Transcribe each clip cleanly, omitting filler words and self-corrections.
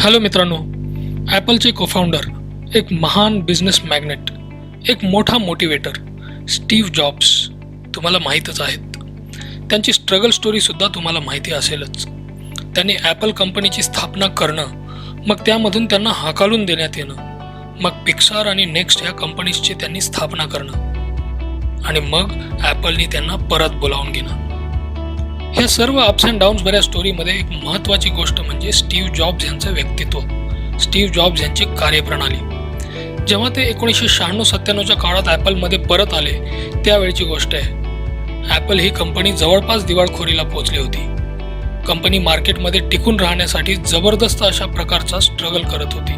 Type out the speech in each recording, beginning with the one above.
Hello मित्रांनो, ॲपलचे co-founder, एक महान बिझनेस मॅग्नेट, एक मोठा मोटिवेटर स्टीव्ह जॉब्स तुम्हाला माहीतच आहेत. त्यांची स्ट्रगल स्टोरीसुद्धा तुम्हाला माहिती असेलच. त्यांनी ॲपल कंपनीची स्थापना करणं, मग त्यामधून त्यांना हाकालून देण्यात येणं, मग पिक्सार आणि नेक्स्ट ह्या कंपनीजची त्यांनी स्थापना करणं आणि मग ॲपलनी त्यांना परत बोलावून घेणं. ह्या सर्व अप्स अँड डाऊन्स बऱ्या स्टोरीमध्ये एक महत्त्वाची गोष्ट म्हणजे स्टीव्ह जॉब्स यांचं व्यक्तित्व, स्टीव्ह जॉब्स यांची कार्यप्रणाली. जेव्हा ते 1996-97च्या काळात ॲपलमध्ये परत आले त्यावेळची गोष्ट आहे. ॲपल ही कंपनी जवळपास दिवाळखोरीला पोहोचली होती. कंपनी मार्केटमध्ये टिकून राहण्यासाठी जबरदस्त अशा प्रकारचा स्ट्रगल करत होती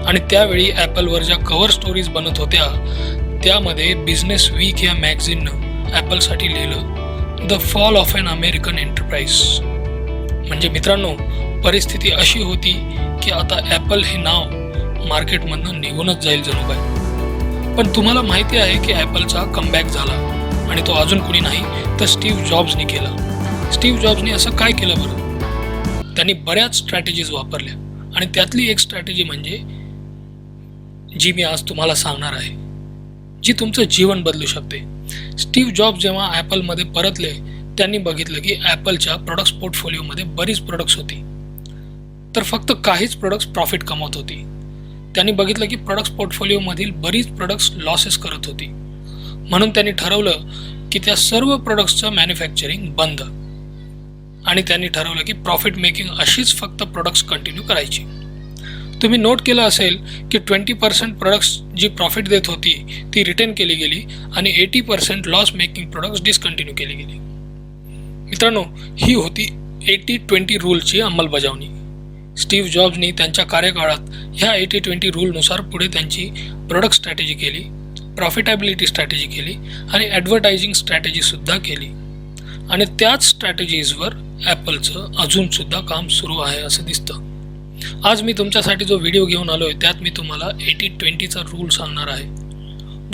आणि त्यावेळी ॲपलवर ज्या कव्हर स्टोरीज बनत होत्या त्यामध्ये बिझनेस वीक या मॅगझिननं ॲपलसाठी लिहिलं, the fall of an American enterprise. म्हणजे मित्रांनो, परिस्थिती अशी होती की आता ॲपल हे नाव मार्केटमधनं निघूनच जाईल जणू काय. पण तुम्हाला माहिती आहे की ॲपलचा कमबॅक झाला आणि तो अजून कुणी नाही तर स्टीव्ह जॉब्सनी केला. स्टीव्ह जॉब्सनी असं काय केलं बरं? त्यांनी बऱ्याच स्ट्रॅटेजीज वापरल्या आणि त्यातली एक स्ट्रॅटेजी म्हणजे जी मी आज तुम्हाला सांगणार आहे, जी तुमचं जीवन बदलू शकते. स्टीव्ह जॉब्स जेव्हा ॲपलमध्ये परतले त्यांनी बघितलं की ॲपलच्या प्रोडक्ट्स पोर्टफोलिओमध्ये बरीच प्रोडक्ट्स होती, तर फक्त काहीच प्रोडक्ट्स प्रॉफिट कमवत होती. त्यांनी बघितलं की प्रोडक्ट्स पोर्टफोलिओमधील बरीच प्रोडक्ट्स लॉसेस करत होती. म्हणून त्यांनी ठरवलं की त्या सर्व प्रोडक्ट्सचं मॅन्युफॅक्चरिंग बंद आणि त्यांनी ठरवलं की प्रॉफिट मेकिंग अशीच फक्त प्रोडक्ट्स कंटिन्यू करायची. तुम्ही नोट केलं असेल की 20% प्रोडक्ट्स जी प्रॉफिट देत होती ती रिटेन केली गेली आणि 80% लॉस मेकिंग प्रोडक्ट्स डिस्कंटिन्यू केली गेली. मित्रांनो, ही होती 80-20 रूलची अंमलबजावणी. स्टीव्ह जॉब्सनी त्यांच्या कार्यकाळात ह्या 80-20 रूलनुसार पुढे त्यांची प्रोडक्ट स्ट्रॅटेजी केली, प्रॉफिटेबिलिटी स्ट्रॅटेजी केली आणि ॲडव्हर्टायझिंग स्ट्रॅटेजीसुद्धा केली आणि त्याच स्ट्रॅटेजीजवर ॲपलचं अजूनसुद्धा काम सुरू आहे असं दिसतं. आज मी तुमच्यासाठी जो व्हिडिओ घेऊन आलो आहे त्यात मी तुम्हाला 80-20चा रूल सांगणार आहे,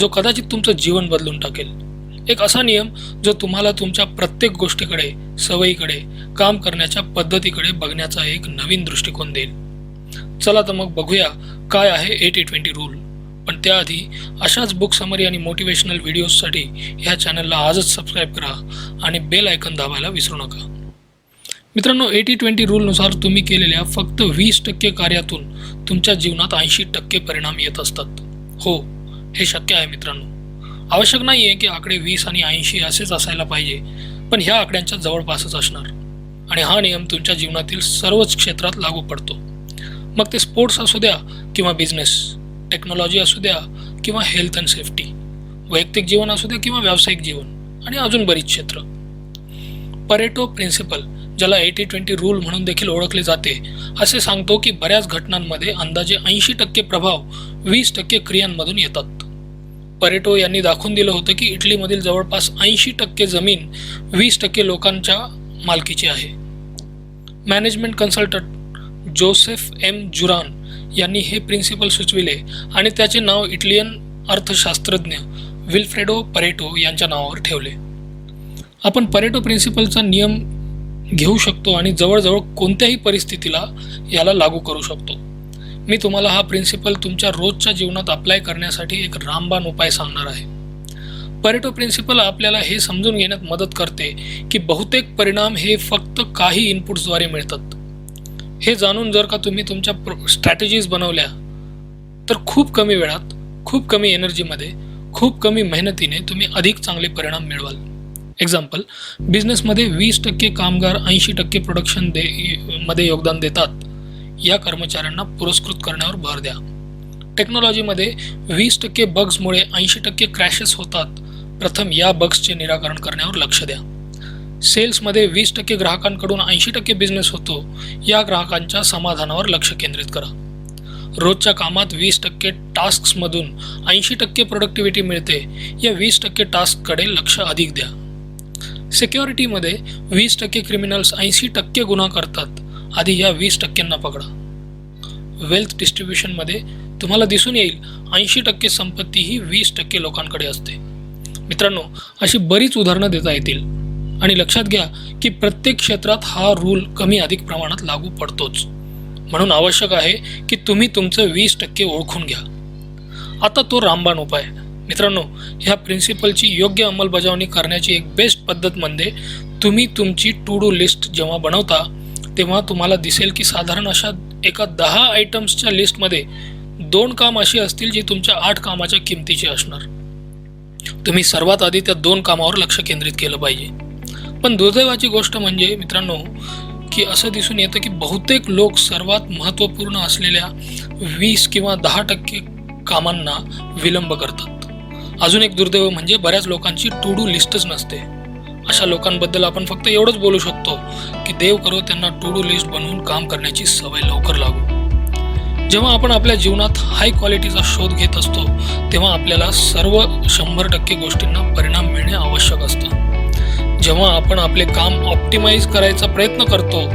जो कदाचित तुमचं जीवन बदलून टाकेल. एक असा नियम जो तुम्हाला तुमच्या प्रत्येक गोष्टीकडे, सवयीकडे, काम करण्याच्या पद्धतीकडे बघण्याचा एक नवीन दृष्टिकोन देईल. चला तर मग बघूया काय आहे 80-20 रूल. पण त्याआधी अशाच बुक समरी आणि मोटिवेशनल व्हिडिओजसाठी ह्या चॅनलला आजच सबस्क्राईब करा आणि बेल आयकन दाबायला विसरू नका. मित्रांनो, 80-20 रूलनुसार तुम्ही केलेल्या फक्त 20% कार्यातून तुमच्या जीवनात 80% परिणाम येत असतात. हो, हे शक्य आहे मित्रांनो. आवश्यक नाही आहे की आकडे 20 आणि 80 असेच असायला पाहिजे, पण ह्या आकड्यांच्या जवळपासच असणार आणि हा नियम तुमच्या जीवनातील सर्वच क्षेत्रात लागू पडतो. मग ते स्पोर्ट्स असू द्या किंवा बिझनेस, टेक्नॉलॉजी असू द्या किंवा हेल्थ अँड सेफ्टी, वैयक्तिक जीवन असू द्या किंवा व्यावसायिक जीवन आणि अजून बरीच क्षेत्र. परेटो प्रिन्सिपल, ज्याला 80-20 रूल म्हणून देखील ओळखले जाते, असे सांगतो की बऱ्याच घटनांमध्ये अंदाजे 80% प्रभाव 20% क्रियांमधून येतात. परेटो यांनी दाखवून दिलं होतं की इटलीमधील जवळपास 80% जमीन 20% लोकांच्या मालकीची आहे. मॅनेजमेंट कन्सल्टंट जोसेफ एम जुरान यांनी हे प्रिन्सिपल सुचविले आणि त्याचे नाव इटालियन अर्थशास्त्रज्ञ विल्फ्रेडो परेटो यांच्या नावावर ठेवले. आपण परेटो प्रिन्सिपलचा नियम घेऊ शकतो आणि जवळजवळ कोणत्याही परिस्थितीला याला लागू करू शकतो. मी तुम्हाला हा प्रिन्सिपल तुमच्या रोजच्या जीवनात अप्लाय करण्यासाठी एक रामबाण उपाय सांगणार आहे. परेटो प्रिन्सिपल आपल्याला हे समजून घेण्यात मदत करते की बहुतेक परिणाम हे फक्त काही इनपुट्सद्वारे मिळतात. हे जाणून जर का तुम्ही तुमच्या स्ट्रॅटेजीज बनवल्या तर खूप कमी वेळात, खूप कमी एनर्जीमध्ये, खूप कमी मेहनतीने तुम्ही अधिक चांगले परिणाम मिळवाल. एक्झाम्पल, बिझनेसमध्ये 20% कामगार 80% प्रोडक्शन मध्ये योगदान देतात, या कर्मचाऱ्यांना पुरस्कृत करण्यावर भर द्या. टेक्नॉलॉजीमध्ये 20% बग्समुळे 80% क्रॅशेस होतात, प्रथम या बग्सचे निराकरण करण्यावर लक्ष द्या. सेल्समध्ये 20% ग्राहकांकडून 80% बिझनेस होतो, या ग्राहकांच्या समाधानावर लक्ष केंद्रित करा. रोजच्या कामात 20% टास्क्समधून 80% प्रोडक्टिव्हिटी मिळते, या 20% टास्ककडे लक्ष अधिक द्या. सिक्युरिटीमध्ये 20% क्रिमिनल्स 80% गुन्हा करतात, आधी या 20%ना पकडा. वेल्थ डिस्ट्रीब्युशनमध्ये तुम्हाला दिसून येईल 80% संपत्ती ही 20% लोकांकडे असते. मित्रांनो, अशी बरीच उदाहरणं देता येतील आणि लक्षात घ्या की प्रत्येक क्षेत्रात हा रूल कमी अधिक प्रमाणात लागू पडतोच. म्हणून आवश्यक आहे की तुम्ही तुमचं 20% ओळखून घ्या. आता तो रामबाण उपाय. मित्रांनो, ह्या प्रिन्सिपलची योग्य अंमलबजावणी करण्याची एक बेस्ट पद्धत म्हणजे तुम्ही तुमची टू डू लिस्ट जेव्हा बनवता तेव्हा तुम्हाला दिसेल की साधारण अशा एका 10 आयटम्सच्या लिस्टमध्ये 2 काम अशी असतील जी तुमच्या 8 कामाच्या किमतीची असणार. तुम्ही सर्वात आधी त्या 2 कामावर लक्ष केंद्रित केलं पाहिजे. पण दुर्दैवाची गोष्ट म्हणजे मित्रांनो की असं दिसून येतं की बहुतेक लोक सर्वात महत्त्वपूर्ण असलेल्या 20 किंवा 10% कामांना विलंब करतात. अजून एक दुर्दैव म्हणजे बऱ्याच लोकांची टू डू लिस्टच नसते. अशा लोकांबद्दल आपण फक्त एवढंच बोलू शकतो की देव करो त्यांना टू डू लिस्ट बनवून काम करण्याची सवय लवकर लागू. जेव्हा आपण आपल्या जीवनात हाय क्वालिटीचा शोध घेत असतो तेव्हा आपल्याला सर्व 100% गोष्टींना परिणाम मिळणे आवश्यक असतं. जेव्हा आपण आपले काम ऑप्टिमाइज करायचा प्रयत्न करतो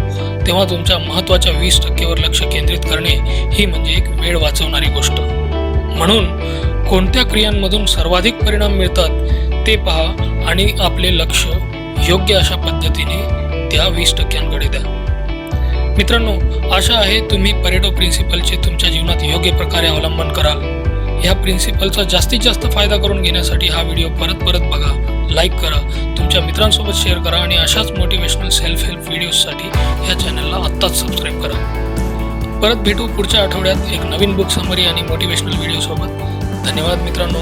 तेव्हा तुमच्या महत्त्वाच्या 20%वर लक्ष केंद्रित करणे ही म्हणजे एक वेळ वाचवणारी गोष्ट. म्हणून कोणत्या क्रियांमधून सर्वाधिक परिणाम मिळतात ते पहा आणि आपले लक्ष योग्य अशा पद्धतीने त्या 20%कडे द्या. मित्रांनो, आशा आहे तुम्ही परेटो प्रिन्सिपलचे तुमच्या जीवनात योग्य प्रकारे अवलंबन कराल. ह्या प्रिन्सिपलचा जास्तीत जास्त फायदा करून घेण्यासाठी हा व्हिडिओ परत बघा, लाईक करा, तुमच्या मित्रांसोबत शेअर करा आणि अशाच मोटिवेशनल सेल्फ हेल्प व्हिडिओजसाठी ह्या चॅनलला आत्ताच सबस्क्राईब करा. परत भेटू पुढच्या आठवड्यात एक नवीन बुक समरी आणि मोटिवेशनल व्हिडिओसोबत. धन्यवाद मित्रांनो.